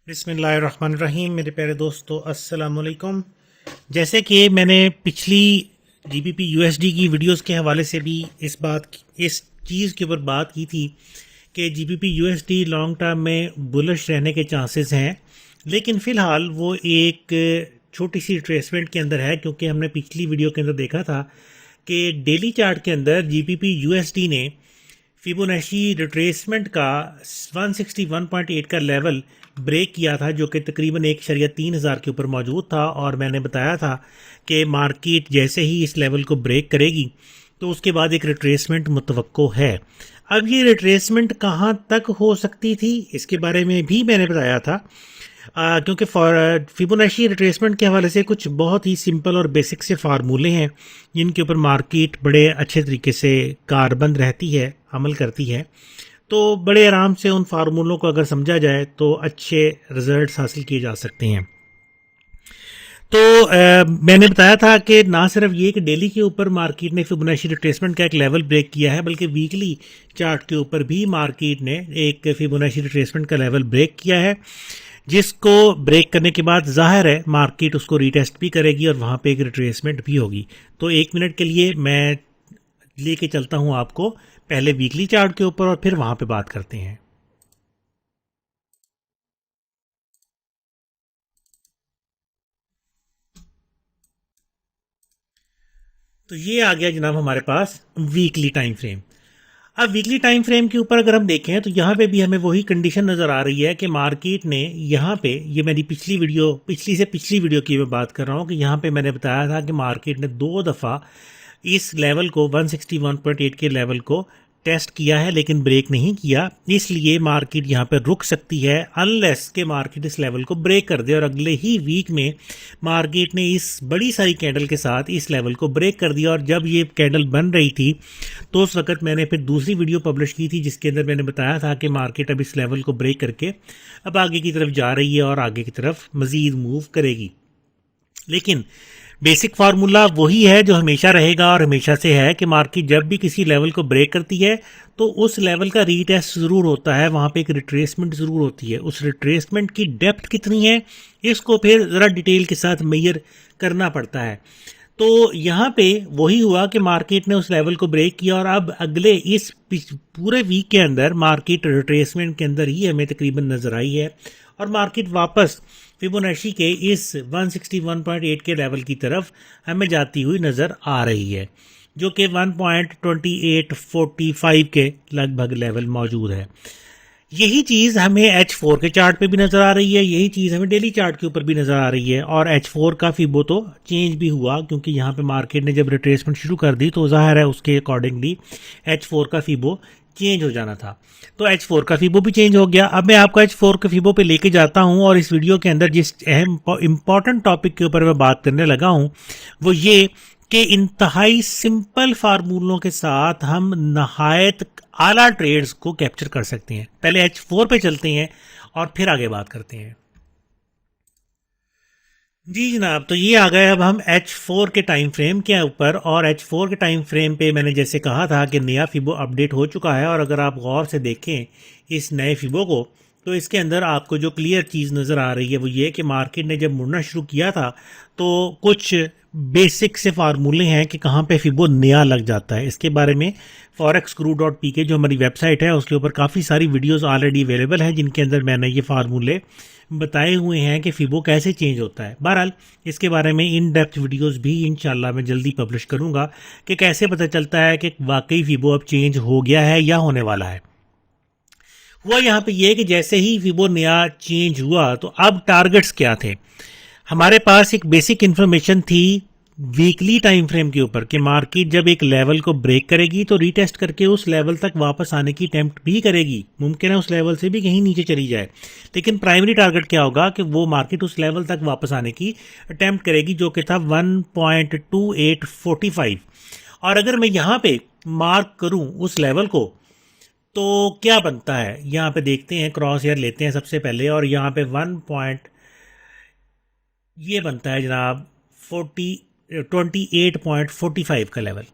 बिस्मिल्लाहिर्रहमानिर्रहीम। मेरे प्यारे दोस्तों, अस्सलाम वालेकुम। जैसे कि मैंने पिछली जीबीपी यूएसडी की वीडियोस के हवाले से भी इस चीज़ के ऊपर बात की थी कि जीबीपी यूएसडी लॉन्ग टर्म में बुलिश रहने के चांसेस हैं, लेकिन फ़िलहाल वो एक छोटी सी रिट्रेसमेंट के अंदर है, क्योंकि हमने पिछली वीडियो के अंदर देखा था कि डेली चार्ट के अंदर जीबीपी यूएसडी ने फिबोनाची रिट्रेसमेंट का 161.8 का लेवल ब्रेक किया था, जो कि तकरीबन 1.3000 के ऊपर मौजूद था। और मैंने बताया था कि मार्केट जैसे ही इस लेवल को ब्रेक करेगी तो उसके बाद एक रिट्रेसमेंट मुतवक्को है। अब ये रिट्रेसमेंट कहाँ तक हो सकती थी, इसके बारे में भी मैंने बताया था, क्योंकि फिबोनाची रिट्रेसमेंट के हवाले से कुछ बहुत ही सिंपल और बेसिक से फार्मूले हैं जिनके ऊपर मार्केट बड़े अच्छे तरीके से कारबंद रहती है, अमल करती है। तो बड़े आराम से उन फार्मूलों को अगर समझा जाए तो अच्छे रिजल्ट्स हासिल किए जा सकते हैं। तो मैंने बताया था कि ना सिर्फ ये कि डेली के ऊपर मार्केट ने फिबोनाची रिट्रेसमेंट का एक लेवल ब्रेक किया है, बल्कि वीकली चार्ट के ऊपर भी मार्केट ने एक फिबोनाची रिट्रेसमेंट का लेवल ब्रेक किया है, जिसको ब्रेक करने के बाद जाहिर है मार्केट उसको रीटेस्ट भी करेगी और वहाँ पे एक रिट्रेसमेंट भी होगी। तो 1 मिनट के लिए मैं लेके चलता हूँ आपको पहले वीकली चार्ट के ऊपर और फिर वहाँ पे बात करते हैं। तो ये आ गया जनाब हमारे पास वीकली टाइम फ्रेम। अब वीकली टाइम फ्रेम के ऊपर अगर हम देखें तो यहाँ पे भी हमें वही कंडीशन नज़र आ रही है कि मार्केट ने यहाँ पे, ये मेरी पिछली वीडियो की मैं बात कर रहा हूँ कि यहाँ पे मैंने बताया था कि मार्केट ने 2 दफ़ा इस लेवल को 161.8 के लेवल को टेस्ट किया है, लेकिन ब्रेक नहीं किया। इसलिए मार्केट यहाँ पर रुक सकती है अनलेस के मार्केट इस लेवल को ब्रेक कर दे। और अगले ही वीक में मार्केट ने इस बड़ी सारी कैंडल के साथ इस लेवल को ब्रेक कर दिया। और जब ये कैंडल बन रही थी तो उस वक्त मैंने फिर दूसरी वीडियो पब्लिश की थी जिसके अंदर मैंने बताया था कि मार्केट अब इस लेवल को ब्रेक करके अब आगे की तरफ जा रही है और आगे की तरफ मज़ीद मूव करेगी। लेकिन बेसिक फार्मूला वही है जो हमेशा रहेगा और हमेशा से है कि मार्केट जब भी किसी लेवल को ब्रेक करती है तो उस लेवल का रीटेस्ट ज़रूर होता है, वहाँ पे एक रिट्रेसमेंट ज़रूर होती है। उस रिट्रेसमेंट की डेप्थ कितनी है इसको फिर ज़रा डिटेल के साथ मेजर करना पड़ता है। तो यहाँ पे वही हुआ कि मार्केट ने उस लेवल को ब्रेक किया और अब अगले इस पूरे वीक के अंदर मार्केट रिट्रेसमेंट के अंदर ही हमें तकरीबन नज़र आई है और मार्केट वापस फिबोनाची के इस 161.8 के लेवल की तरफ हमें जाती हुई नज़र आ रही है, जो कि 1.2845 के लगभग लेवल मौजूद है। यही चीज़ हमें H4 के चार्ट पे भी नज़र आ रही है, यही चीज़ हमें डेली चार्ट के ऊपर भी नज़र आ रही है। और H4 का फिबो तो चेंज भी हुआ, क्योंकि यहाँ पे मार्केट ने जब रिट्रेसमेंट शुरू कर दी तो जाहिर है उसके अकॉर्डिंगली H4 का फिबो चेंज हो जाना था। तो H4 का फिबो भी चेंज हो गया। अब मैं आपको H4 के फिबो पे लेके जाता हूँ और इस वीडियो के अंदर जिस अहम इंपॉर्टेंट टॉपिक के ऊपर मैं बात करने लगा हूँ वो ये कि इंतहाई सिंपल फार्मूलों के साथ हम नहायत आला ट्रेड्स को कैप्चर कर सकते हैं। पहले H4 पे चलते हैं और फिर आगे बात करते हैं। जी जनाब, तो ये आ गए अब हम H4 के टाइम फ्रेम के ऊपर। और H4 के टाइम फ्रेम पे मैंने जैसे कहा था कि नया फिबो अपडेट हो चुका है। और अगर आप गौर से देखें इस नए फिबो को तो इसके अंदर आपको जो क्लियर चीज़ नज़र आ रही है वो ये कि मार्केट ने जब मुड़ना शुरू किया था तो कुछ बेसिक से फार्मूले हैं कि कहाँ पे फिबो नया लग जाता है। इसके बारे में forexguru.pk जो हमारी वेबसाइट है उसके ऊपर काफ़ी सारी वीडियोस ऑलरेडी अवेलेबल हैं जिनके अंदर मैंने ये फार्मूले बताए हुए हैं कि फिबो कैसे चेंज होता है। बहरहाल इसके बारे में इन डेप्थ वीडियोस भी इंशाल्लाह मैं जल्दी पब्लिश करूंगा कि कैसे पता चलता है कि वाकई फिबो अब चेंज हो गया है या होने वाला है। हुआ यहाँ पे ये कि जैसे ही फिबो नया चेंज हुआ तो अब टारगेट्स क्या थे। हमारे पास एक बेसिक इन्फॉर्मेशन थी वीकली टाइम फ्रेम के ऊपर कि मार्केट जब एक लेवल को ब्रेक करेगी तो रीटेस्ट करके उस लेवल तक वापस आने की अटेम्प्ट भी करेगी। मुमकिन है उस लेवल से भी कहीं नीचे चली जाए, लेकिन प्राइमरी टारगेट क्या होगा कि वो मार्केट उस लेवल तक वापस आने की अटेम्प्ट करेगी जो कि था 1.2845। और अगर मैं यहाँ पे मार्क करूँ उस लेवल को तो क्या बनता है, यहाँ पे देखते हैं, क्रॉस हेयर लेते हैं सबसे पहले और यहाँ पे ये बनता है जनाब 28.45 का लेवल।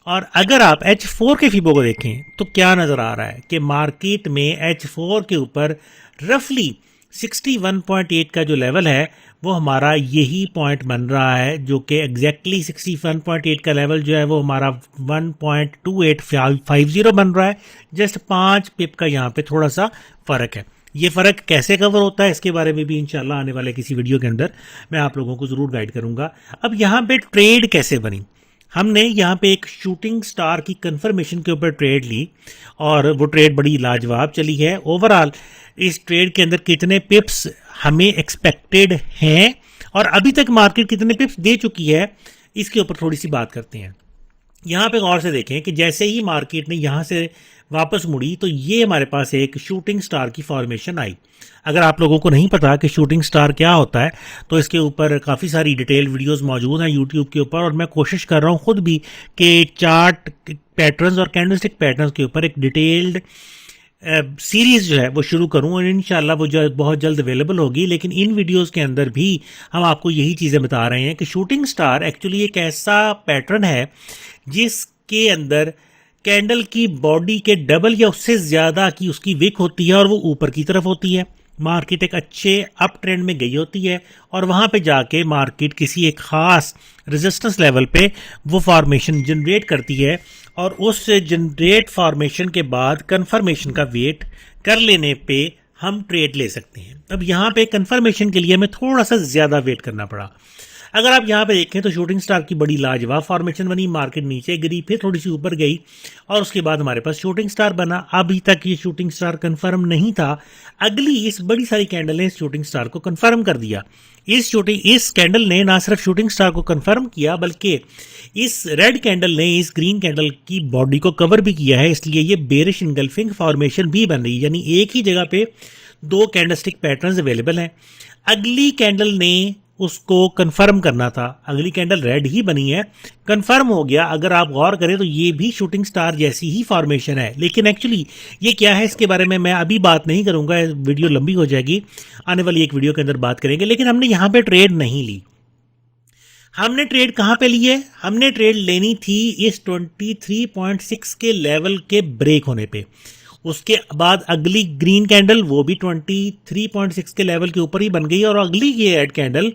और अगर आप H4 के फिबो को देखें तो क्या नज़र आ रहा है कि मार्केट में H4 के ऊपर रफली 61.8 का जो लेवल है वो हमारा यही पॉइंट बन रहा है, जो कि एग्जैक्टली 61.8 का लेवल जो है वो हमारा 1.2850 बन रहा है। जस्ट 5 पिप का यहाँ पे थोड़ा सा फर्क है। ये फर्क कैसे कवर होता है इसके बारे में भी इंशाल्लाह आने वाले किसी वीडियो के अंदर मैं आप लोगों को जरूर गाइड करूंगा। अब यहाँ पे ट्रेड कैसे बनी, हमने यहाँ पे एक शूटिंग स्टार की कंफर्मेशन के ऊपर ट्रेड ली और वो ट्रेड बड़ी लाजवाब चली है। ओवरऑल इस ट्रेड के अंदर कितने पिप्स हमें एक्सपेक्टेड हैं और अभी तक मार्केट कितने पिप्स दे चुकी है इसके ऊपर थोड़ी सी बात करते हैं। यहाँ पे गौर से देखें कि जैसे ही मार्केट ने यहाँ से वापस मुड़ी तो ये हमारे पास एक शूटिंग स्टार की फॉर्मेशन आई। अगर आप लोगों को नहीं पता कि शूटिंग स्टार क्या होता है तो इसके ऊपर काफ़ी सारी डिटेल वीडियोस मौजूद हैं यूट्यूब के ऊपर, और मैं कोशिश कर रहा हूँ खुद भी कि चार्ट पैटर्न्स और कैंडलस्टिक पैटर्न्स के ऊपर एक डिटेल्ड सीरीज जो है वो शुरू करूं और इंशाल्लाह वो जो बहुत जल्द अवेलेबल होगी। लेकिन इन वीडियोस के अंदर भी हम आपको यही चीज़ें बता रहे हैं कि शूटिंग स्टार एक्चुअली एक ऐसा पैटर्न है जिसके अंदर कैंडल की बॉडी के डबल या उससे ज़्यादा की उसकी विक होती है और वो ऊपर की तरफ होती है। मार्केट एक अच्छे अप ट्रेंड में गई होती है और वहां पे जाके मार्केट किसी एक खास रेजिस्टेंस लेवल पे वो फॉर्मेशन जनरेट करती है और उस जनरेट फॉर्मेशन के बाद कंफर्मेशन का वेट कर लेने पे हम ट्रेड ले सकते हैं। अब यहाँ पे कंफर्मेशन के लिए हमें थोड़ा सा ज़्यादा वेट करना पड़ा। अगर आप यहाँ पे देखें तो शूटिंग स्टार की बड़ी लाजवाब फॉर्मेशन बनी, मार्केट नीचे गिरी फिर थोड़ी सी ऊपर गई और उसके बाद हमारे पास शूटिंग स्टार बना। अभी तक ये शूटिंग स्टार कंफर्म नहीं था, अगली इस बड़ी सारी कैंडल ने शूटिंग स्टार को कंफर्म कर दिया। इस कैंडल ने ना सिर्फ शूटिंग स्टार को कंफर्म किया बल्कि इस रेड कैंडल ने इस ग्रीन कैंडल की बॉडी को कवर भी किया है, इसलिए ये बेरिश इंगल्फिंग फॉर्मेशन भी बन रही है, यानी एक ही जगह पे दो कैंडलस्टिक पैटर्न्स अवेलेबल हैं। अगली कैंडल ने उसको कंफर्म करना था, अगली कैंडल रेड ही बनी है, कंफर्म हो गया। अगर आप गौर करें तो ये भी शूटिंग स्टार जैसी ही फॉर्मेशन है, लेकिन एक्चुअली ये क्या है इसके बारे में मैं अभी बात नहीं करूंगा, वीडियो लंबी हो जाएगी, आने वाली एक वीडियो के अंदर बात करेंगे। लेकिन हमने यहाँ पे ट्रेड नहीं ली। हमने ट्रेड कहाँ पे ली है? हमने ट्रेड लेनी थी इस 23.6 के लेवल के ब्रेक होने पे। उसके बाद अगली ग्रीन कैंडल वो भी 23.6 के लेवल के ऊपर ही बन गई और अगली ये रेड कैंडल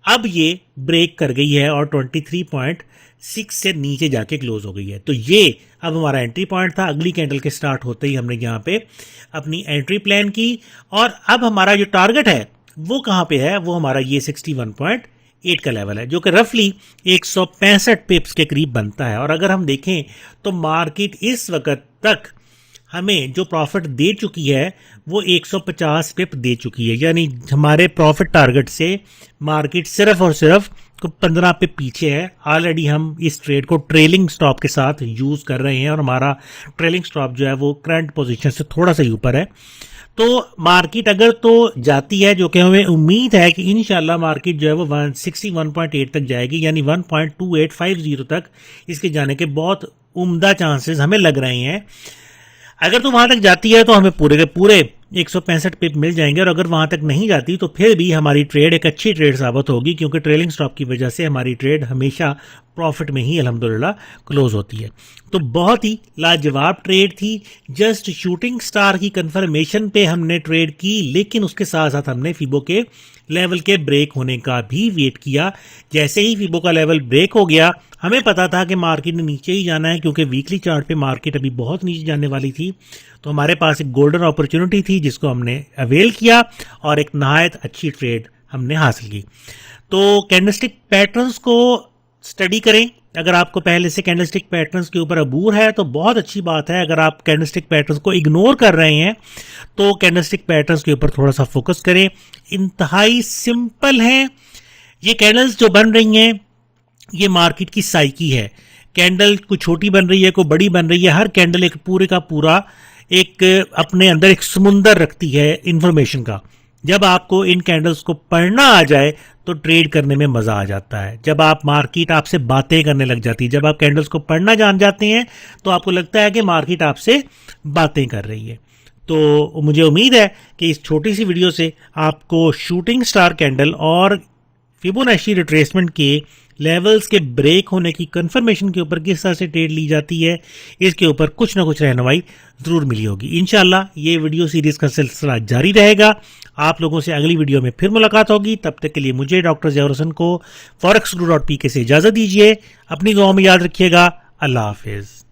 अब ये ब्रेक कर गई है और 23.6 से नीचे जाके क्लोज हो गई है। तो ये अब हमारा एंट्री पॉइंट था। अगली कैंडल के स्टार्ट होते ही हमने यहाँ पे अपनी एंट्री प्लान की और अब हमारा जो टारगेट है वो कहाँ पे है? वो हमारा ये 61.8 का लेवल है, जो कि रफली 165 पिप्स के करीब बनता है। और अगर हम देखें तो मार्केट इस वक्त तक हमें जो प्रॉफिट दे चुकी है वो 150 पिप दे चुकी है, यानी हमारे प्रॉफिट टारगेट से मार्केट सिर्फ और सिर्फ 15 पिप पीछे है। ऑलरेडी हम इस ट्रेड को ट्रेलिंग स्टॉप के साथ यूज कर रहे हैं और हमारा ट्रेलिंग स्टॉप जो है वो करंट पोजीशन से थोड़ा सा ऊपर है। तो मार्केट अगर तो जाती है, जो कि हमें उम्मीद है कि इंशाल्लाह मार्केट जो है वो 61.8 तक जाएगी, यानी 1.2850 तक इसके जाने के बहुत उम्दा चांसेस हमें लग रहे हैं। अगर तो वहां तक जाती है तो हमें पूरे के पूरे 165 पिप मिल जाएंगे और अगर वहां तक नहीं जाती तो फिर भी हमारी ट्रेड एक अच्छी ट्रेड साबित होगी, क्योंकि ट्रेलिंग स्टॉप की वजह से हमारी ट्रेड हमेशा प्रॉफिट में ही अल्हम्दुलिल्लाह क्लोज होती है। तो बहुत ही लाजवाब ट्रेड थी। जस्ट शूटिंग स्टार की कंफर्मेशन पे हमने ट्रेड की, लेकिन उसके साथ साथ हमने फिबो के लेवल के ब्रेक होने का भी वेट किया। जैसे ही फिबो का लेवल ब्रेक हो गया, हमें पता था कि मार्केट ने नीचे ही जाना है, क्योंकि वीकली चार्ट पे मार्केट अभी बहुत नीचे जाने वाली थी। तो हमारे पास एक गोल्डन अपॉर्चुनिटी थी जिसको हमने अवेल किया और एक नहायत अच्छी ट्रेड हमने हासिल की। तो कैंडलस्टिक पैटर्न्स को स्टडी करें। अगर आपको पहले से कैंडलस्टिक पैटर्न्स के ऊपर अबूर है तो बहुत अच्छी बात है। अगर आप कैंडलस्टिक पैटर्न्स को इग्नोर कर रहे हैं तो कैंडलस्टिक पैटर्न्स के ऊपर थोड़ा सा फोकस करें। इंतहाई सिंपल है। ये कैंडल्स जो बन रही हैं ये मार्केट की साइकी है। कैंडल कोई छोटी बन रही है, कोई बड़ी बन रही है, हर कैंडल एक पूरे का पूरा एक अपने अंदर एक समुंदर रखती है इंफॉर्मेशन का। जब आपको इन कैंडल्स को पढ़ना आ जाए तो ट्रेड करने में मजा आ जाता है। जब आप मार्केट आपसे बातें करने लग जाती है, जब आप कैंडल्स को पढ़ना जान जाते हैं तो आपको लगता है कि मार्केट आपसे बातें कर रही है। तो मुझे उम्मीद है कि इस छोटी सी वीडियो से आपको शूटिंग स्टार कैंडल और फिबोनाची रिट्रेसमेंट के लेवल्स के ब्रेक होने की कंफर्मेशन के ऊपर किस तरह से ट्रेड ली जाती है, इसके ऊपर कुछ ना कुछ रहनुमाई जरूर मिली होगी। इंशाल्लाह ये वीडियो सीरीज का सिलसिला जारी रहेगा। आप लोगों से अगली वीडियो में फिर मुलाकात होगी। तब तक के लिए मुझे डॉक्टर ज़हूर हसन को फॉरेक्सगुरु.pk से इजाजत दीजिए। अपनी दुआओं में याद रखिएगा। अल्लाह हाफिज।